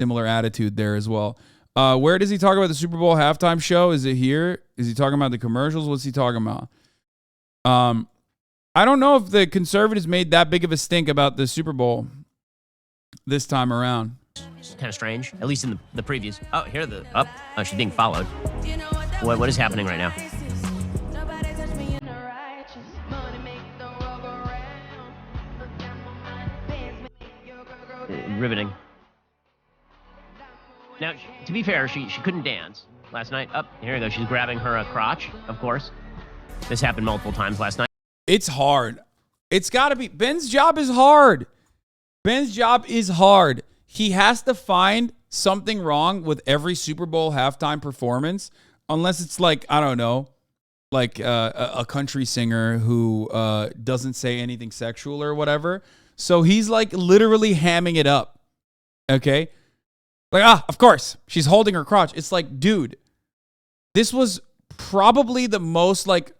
Similar attitude there as well. Where does he talk about the Super Bowl halftime show? Is it here? Is he talking about the commercials? What's he talking about? I don't know if the conservatives made that big of a stink about the Super Bowl this time around. It's kind of strange, at least in the previews. Oh, here the oh, she's being followed. What is happening right now? Riveting. Now, to be fair, she couldn't dance last night. Up here we go. She's grabbing her crotch, of course. This happened multiple times last night. It's hard. It's got to be. Ben's job is hard. Ben's job is hard. He has to find something wrong with every Super Bowl halftime performance, unless it's like, I don't know, like a country singer who doesn't say anything sexual or whatever. So he's like literally hamming it up. Okay? Like, of course, she's holding her crotch. It's like, dude, this was probably the most like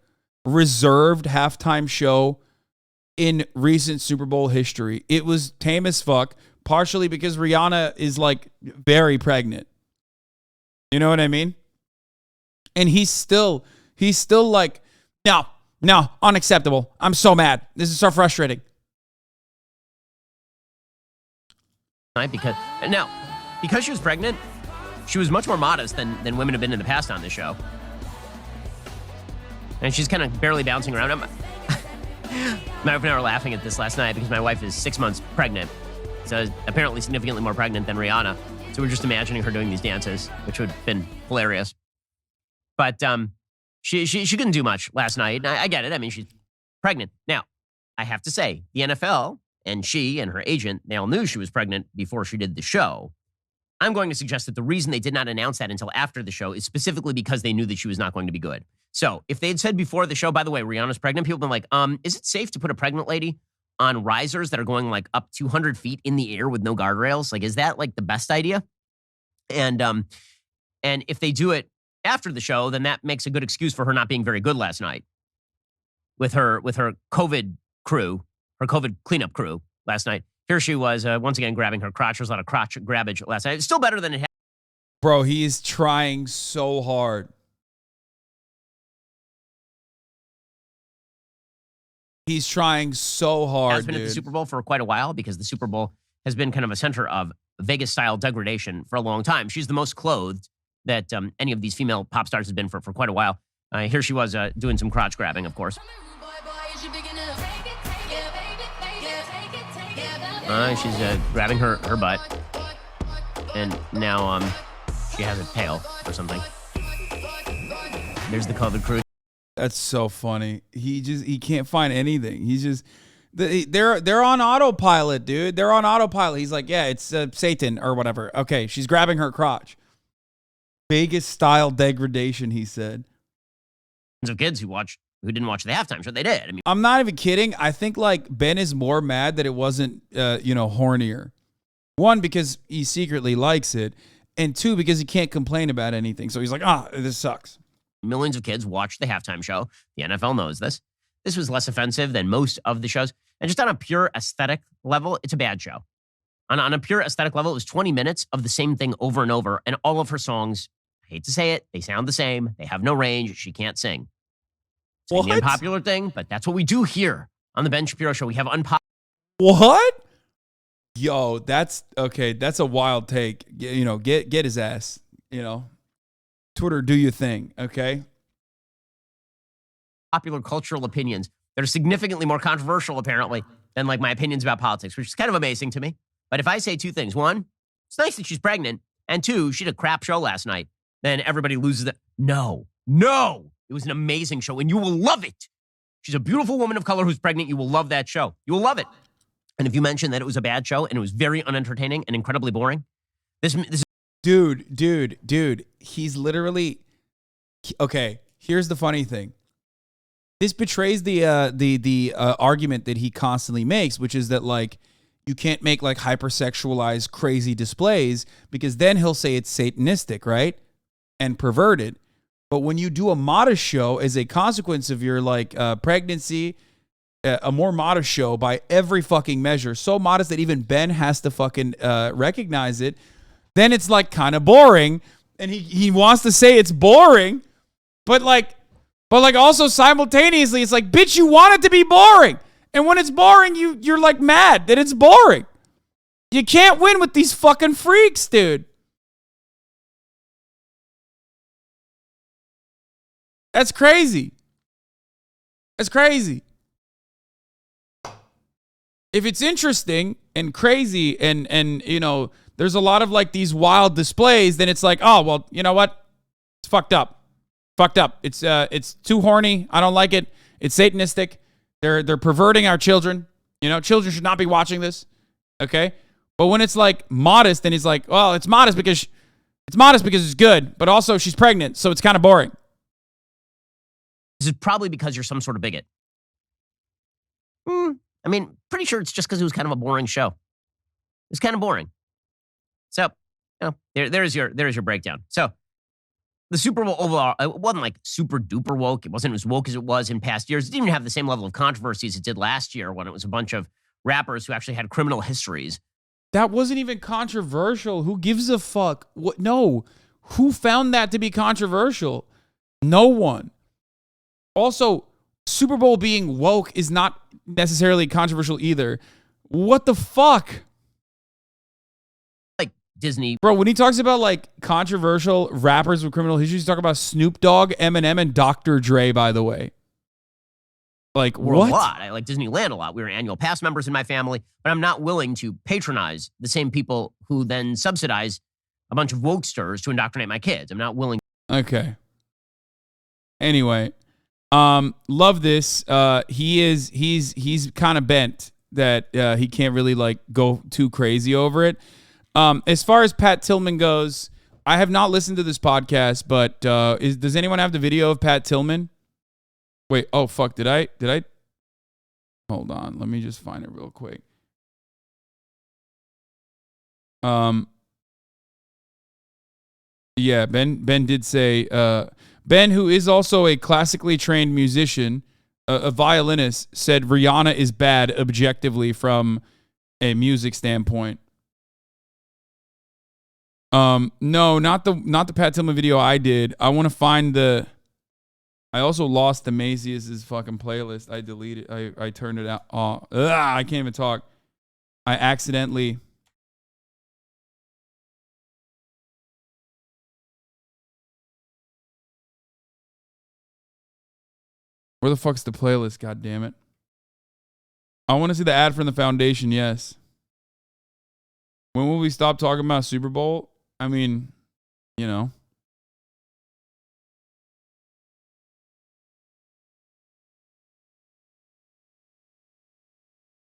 reserved halftime show in recent Super Bowl history. It was tame as fuck, partially because Rihanna is like very pregnant. You know what I mean? And he's still like, no, unacceptable. I'm so mad. This is so frustrating. Because she was pregnant, she was much more modest than women have been in the past on this show. And she's kind of barely bouncing around. My wife and I were laughing at this last night because my wife is 6 months pregnant. So apparently significantly more pregnant than Rihanna. So we're just imagining her doing these dances, which would have been hilarious. But she couldn't do much last night. I get it. I mean, she's pregnant. Now, I have to say, the NFL and she and her agent, they all knew she was pregnant before she did the show. I'm going to suggest that the reason they did not announce that until after the show is specifically because they knew that she was not going to be good. So if they had said before the show, by the way, Rihanna's pregnant, people have been like, is it safe to put a pregnant lady on risers that are going like up 200 feet in the air with no guardrails? Like, is that like the best idea? And if they do it after the show, then that makes a good excuse for her not being very good last night with her COVID crew, her COVID cleanup crew last night. Here she was once again grabbing her crotch. There was a lot of crotch grabbage last night. It's still better than it had. Bro, he is trying so hard. He's trying so hard, Has been at the Super Bowl for quite a while because the Super Bowl has been kind of a center of Vegas-style degradation for a long time. She's the most clothed that any of these female pop stars has been for quite a while. Here she was doing some crotch grabbing, of course. She's grabbing her butt. And now she has a tail or something. There's the COVID crew. That's so funny. He can't find anything. He's just they're on autopilot, dude. They're on autopilot. He's like, yeah, it's Satan or whatever. Okay, she's grabbing her crotch. Vegas style degradation, he said. Of kids who didn't watch the halftime show, they did. I mean, I'm not even kidding. I think like Ben is more mad that it wasn't hornier. One, because he secretly likes it, and two, because he can't complain about anything. So he's like, this sucks. Millions of kids watched the halftime show. The NFL knows this. This was less offensive than most of the shows. And just on a pure aesthetic level, it's a bad show. On a pure aesthetic level, it was 20 minutes of the same thing over and over. And all of her songs, I hate to say it, they sound the same. They have no range. She can't sing. It's an unpopular thing, but that's what we do here on the Ben Shapiro Show. We have unpopular. What? Yo, that's okay. That's a wild take. Get his ass. Twitter, do your thing, okay? Popular cultural opinions that are significantly more controversial, apparently, than like my opinions about politics, which is kind of amazing to me. But if I say two things, one, it's nice that she's pregnant, and two, she did a crap show last night, then everybody loses it. No, it was an amazing show, and you will love it. She's a beautiful woman of color who's pregnant. You will love that show. You will love it. And if you mention that it was a bad show and it was very unentertaining and incredibly boring, this Dude, he's literally okay. Here's the funny thing. This betrays the argument that he constantly makes, which is that like you can't make like hypersexualized crazy displays because then he'll say it's satanistic, right? And perverted. But when you do a modest show as a consequence of your like pregnancy, a more modest show by every fucking measure, so modest that even Ben has to fucking recognize it. then it's like kind of boring. And he wants to say it's boring, but also simultaneously, it's like, bitch, you want it to be boring. And when it's boring, you're like mad that it's boring. You can't win with these fucking freaks, dude. That's crazy. That's crazy. If it's interesting and crazy and you know, there's a lot of like these wild displays, then it's like, oh, well, you know what? It's fucked up. Fucked up. It's too horny. I don't like it. It's satanistic. They're perverting our children. You know, children should not be watching this. Okay? But when it's like modest, then he's like, well, it's modest because it's good, but also she's pregnant, so it's kind of boring. This is probably because you're some sort of bigot. I mean, pretty sure it's just because it was kind of a boring show. It was kind of boring. So, you know, there's your breakdown. So, the Super Bowl overall, it wasn't like super duper woke. It wasn't as woke as it was in past years. It didn't even have the same level of controversy as it did last year when it was a bunch of rappers who actually had criminal histories. That wasn't even controversial. Who gives a fuck? What? No. Who found that to be controversial? No one. Also, Super Bowl being woke is not necessarily controversial either. What the fuck? Like Disney. Bro, when he talks about like controversial rappers with criminal histories, he's talking about Snoop Dogg, Eminem, and Dr. Dre, by the way. Like, what? A lot. I like Disneyland a lot. We were annual pass members in my family, but I'm not willing to patronize the same people who then subsidize a bunch of wokesters to indoctrinate my kids. I'm not willing. Okay. Anyway, love this. He's kind of bent that he can't really like go too crazy over it. As far as Pat Tillman goes, I have not listened to this podcast, but does anyone have the video of Pat Tillman? Wait, oh fuck, did I? Hold on, let me just find it real quick. Yeah, Ben did say, Ben, who is also a classically trained musician, a violinist, said Rihanna is bad objectively from a music standpoint. No, not the Pat Tillman video I did. I want to find the. I also lost the Mazius' fucking playlist. I deleted. I turned it out. I can't even talk. I accidentally. Where the fuck's the playlist? God damn it! I want to see the ad from the foundation. Yes. When will we stop talking about Super Bowl? I mean, you know.